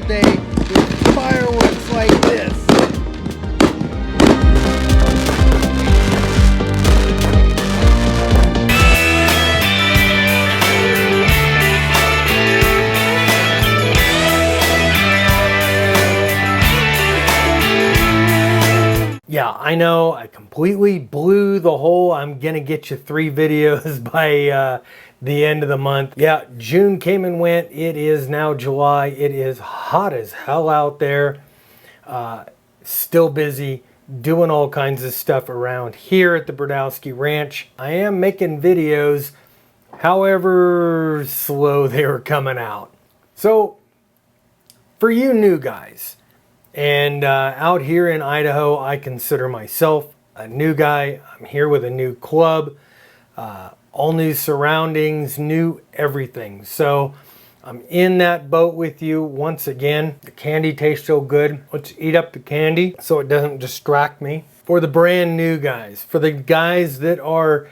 day with fireworks like this. Yeah, I know I completely blew the whole I'm gonna get you 3 videos by the end of the month. Yeah, June came and went. It is now July. It is hot as hell out there. Still busy doing all kinds of stuff around here at the Brodowski Ranch. I am making videos, however slow they were coming out. So for you new guys, and out here in Idaho, I consider myself a new guy. I'm here with a new club, all new surroundings, new everything. So I'm in that boat with you once again. The candy tastes so good. Let's eat up the candy so it doesn't distract me. For the brand new guys, for the guys that are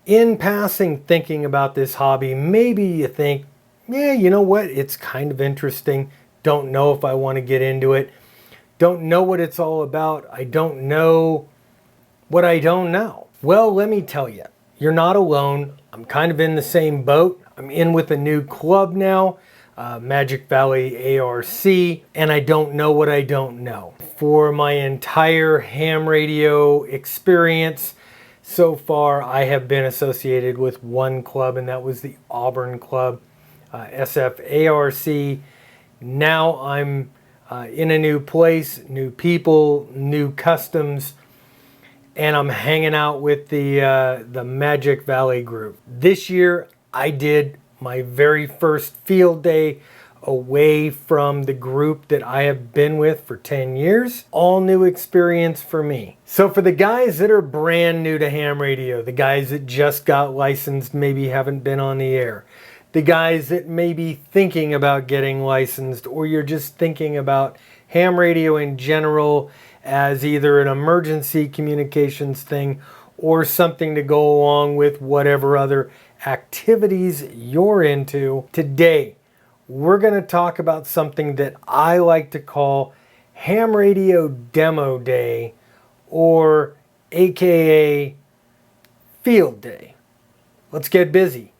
in passing thinking about this hobby, maybe you think, yeah, you know what? It's kind of interesting. Don't know if I want to get into it. Don't know what it's all about. I don't know what I don't know. Well, let me tell you, you're not alone. I'm kind of in the same boat. I'm in with a new club now, Magic Valley ARC, and I don't know what I don't know. For my entire ham radio experience so far, I have been associated with one club, and that was the Auburn Club, SFARC. Now I'm in a new place, new people, new customs, and I'm hanging out with the Magic Valley group. This year I did my very first field day away from the group that I have been with for 10 years. All new experience for me. So for the guys that are brand new to ham radio, the guys that just got licensed, maybe haven't been on the air, the guys that may be thinking about getting licensed, or you're just thinking about ham radio in general as either an emergency communications thing or something to go along with whatever other activities you're into. Today, we're going to talk about something that I like to call Ham Radio Demo Day, or AKA Field Day. Let's get busy.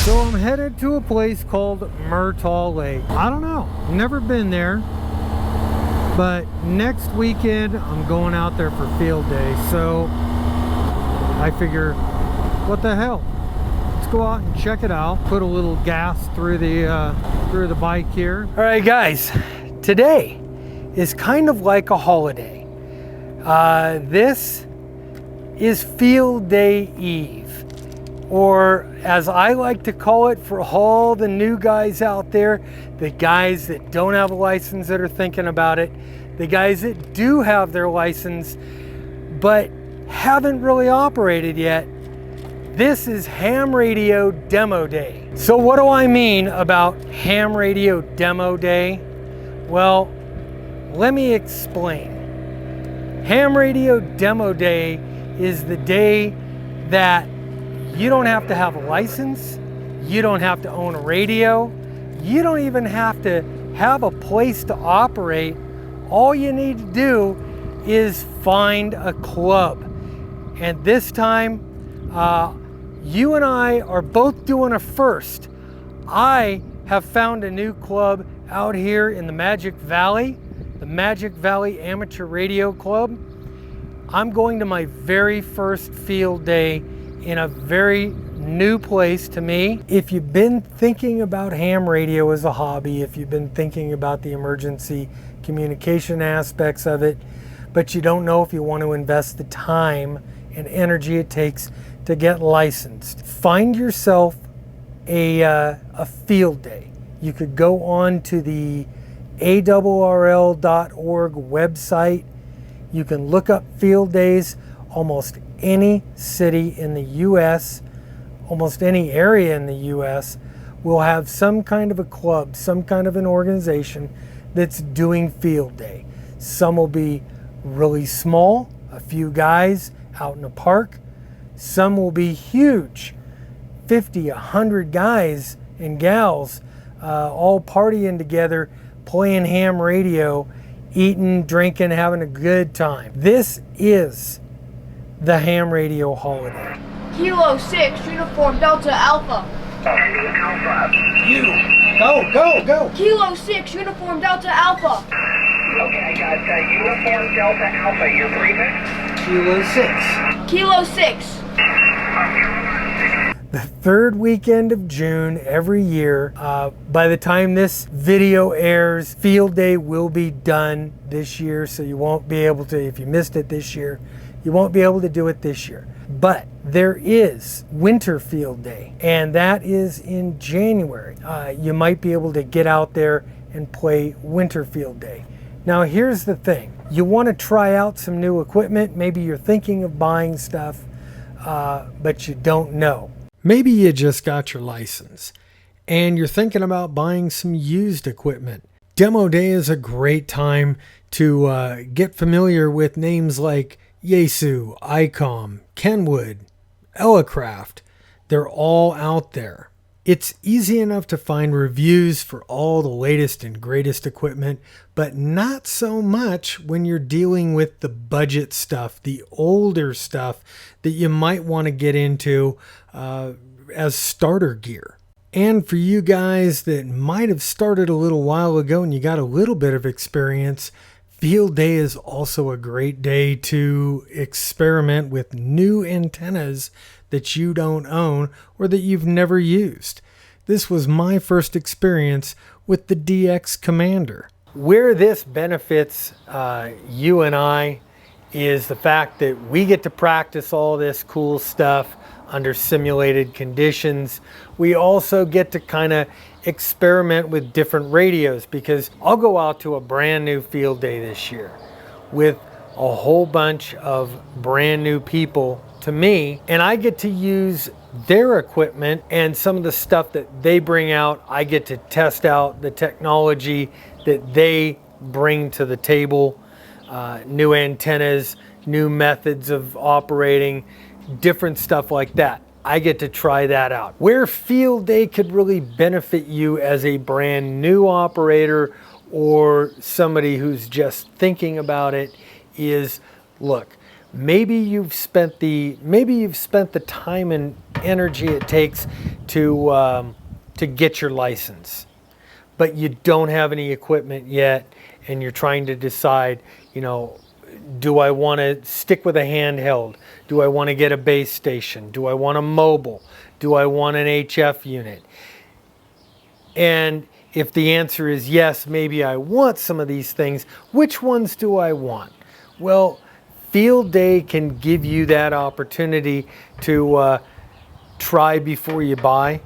So I'm headed to a place called Murtaugh Lake. I don't know, never been there, but next weekend I'm going out there for field day. So I figure, what the hell? Let's go out and check it out. Put a little gas through the bike here. All right, guys, today is kind of like a holiday. This is Field Day Eve, or as I like to call it for all the new guys out there, the guys that don't have a license that are thinking about it, the guys that do have their license but haven't really operated yet. This is Ham Radio Demo Day. So what do I mean about Ham Radio Demo Day? Well, let me explain. Ham Radio Demo Day is the day that you don't have to have a license, you don't have to own a radio, you don't even have to have a place to operate. All you need to do is find a club. And this time, you and I are both doing a first. I have found a new club out here in the Magic Valley, the Magic Valley Amateur Radio Club. I'm going to my very first field day in a very new place to me. If you've been thinking about ham radio as a hobby, if you've been thinking about the emergency communication aspects of it, but you don't know if you want to invest the time and energy it takes to get licensed, find yourself a field day. You could go on to the ARRL.org website. You can look up field days. Almost any city in the U.S., almost any area in the U.S. will have some kind of a club, some kind of an organization that's doing field day. Some will be really small, a few guys out in a park. Some will be huge, 50, 100 guys and gals all partying together, playing ham radio, eating, drinking, having a good time. This is the ham radio holiday. Kilo 6, Uniform Delta Alpha. Alpha. You. Go. Kilo 6, Uniform Delta Alpha. Okay, I got Uniform Delta Alpha. Your prefix? Kilo 6. Kilo 6. The third weekend of June every year. By the time this video airs, Field Day will be done this year, so you won't be able to, if you missed it this year, you won't be able to do it this year. But there is Winter Field Day, and that is in January. You might be able to get out there and play Winter Field Day. Now here's the thing. You want to try out some new equipment. Maybe you're thinking of buying stuff, but you don't know. Maybe you just got your license and you're thinking about buying some used equipment. Demo Day is a great time to get familiar with names like Yaesu, ICOM, Kenwood, Elecraft. They're all out there. It's easy enough to find reviews for all the latest and greatest equipment, but not so much when you're dealing with the budget stuff, the older stuff that you might want to get into as starter gear. And for you guys that might have started a little while ago and you got a little bit of experience, Field Day is also a great day to experiment with new antennas that you don't own or that you've never used. This was my first experience with the DX Commander. Where this benefits you and I is the fact that we get to practice all this cool stuff under simulated conditions. We also get to kind of experiment with different radios, because I'll go out to a brand new Field Day this year with a whole bunch of brand new people to me, and I get to use their equipment and some of the stuff that they bring out. I get to test out the technology that they bring to the table, new antennas, new methods of operating, different stuff like that. I get to try that out. Where Field Day could really benefit you as a brand new operator or somebody who's just thinking about it is, look, maybe you've spent the time and energy it takes to get your license, but you don't have any equipment yet, and you're trying to decide, do I want to stick with a handheld? Do I want to get a base station? Do I want a mobile? Do I want an HF unit? And if the answer is yes, maybe I want some of these things, which ones do I want? Well, Field Day can give you that opportunity to try before you buy.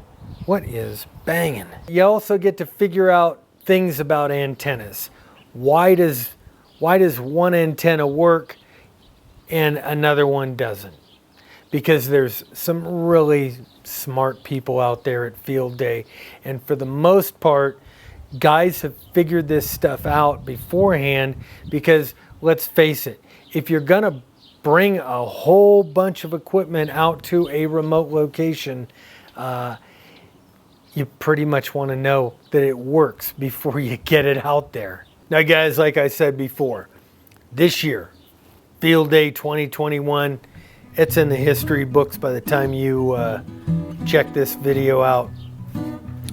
What is banging? You also get to figure out things about antennas. Why does one antenna work and another one doesn't? Because there's some really smart people out there at Field Day, and for the most part, guys have figured this stuff out beforehand, because let's face it, if you're gonna bring a whole bunch of equipment out to a remote location, you pretty much want to know that it works before you get it out there. Now guys, like I said before, this year, Field Day 2021, it's in the history books by the time you check this video out.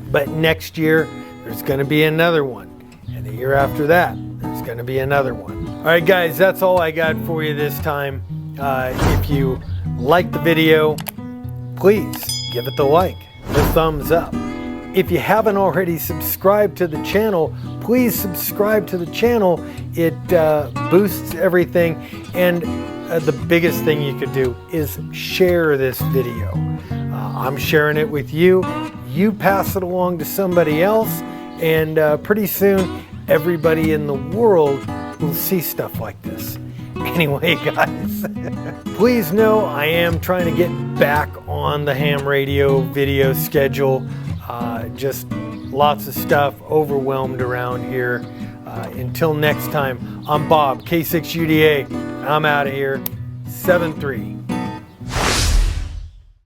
But next year, there's going to be another one. And the year after that, there's going to be another one. All right, guys, that's all I got for you this time. If you liked the video, please give it the like, the thumbs up. If you haven't already subscribed to the channel, please subscribe to the channel. It boosts everything. And the biggest thing you could do is share this video. I'm sharing it with you. You pass it along to somebody else, and pretty soon everybody in the world will see stuff like this. Anyway, guys, please know I am trying to get back on the ham radio video schedule. Just lots of stuff, overwhelmed around here. Until next time, I'm Bob, K6UDA. I'm out of here. 7-3.